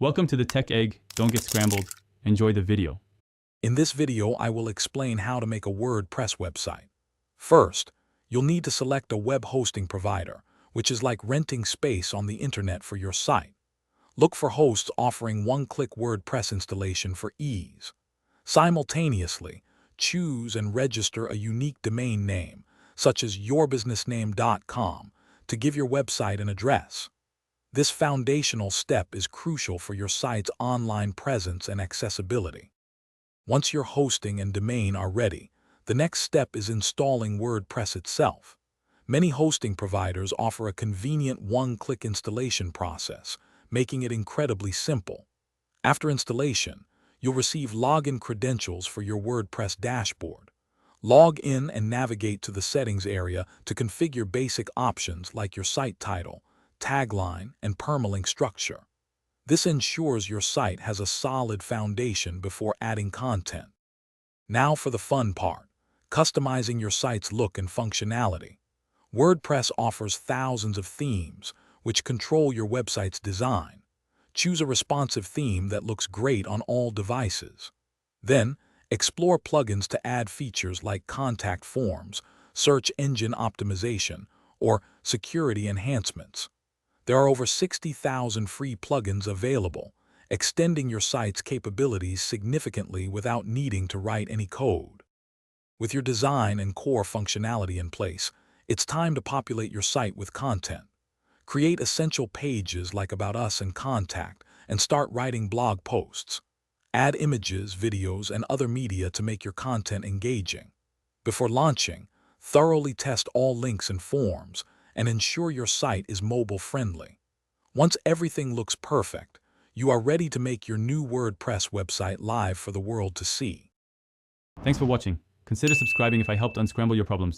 Welcome to the Tech Egg. Don't get scrambled. Enjoy the video. In this video, I will explain how to make a WordPress website. First, you'll need to select a web hosting provider, which is like renting space on the internet for your site. Look for hosts offering one-click WordPress installation for ease. Simultaneously, choose and register a unique domain name, such as yourbusinessname.com, to give your website an address. This foundational step is crucial for your site's online presence and accessibility. Once your hosting and domain are ready, the next step is installing WordPress itself. Many hosting providers offer a convenient one-click installation process, making it incredibly simple. After installation, you'll receive login credentials for your WordPress dashboard. Log in and navigate to the settings area to configure basic options like your site title, tagline, and permalink structure. This ensures your site has a solid foundation before adding content. Now for the fun part, customizing your site's look and functionality. WordPress offers thousands of themes, which control your website's design. Choose a responsive theme that looks great on all devices. Then, explore plugins to add features like contact forms, search engine optimization, or security enhancements. There are over 60,000 free plugins available, extending your site's capabilities significantly without needing to write any code. With your design and core functionality in place, it's time to populate your site with content. Create essential pages like About Us and Contact, and start writing blog posts. Add images, videos, and other media to make your content engaging. Before launching, thoroughly test all links and forms, and ensure your site is mobile-friendly. Once everything looks perfect, you are ready to make your new WordPress website live for the world to see. Thanks for watching. Consider subscribing if I helped unscramble your problems.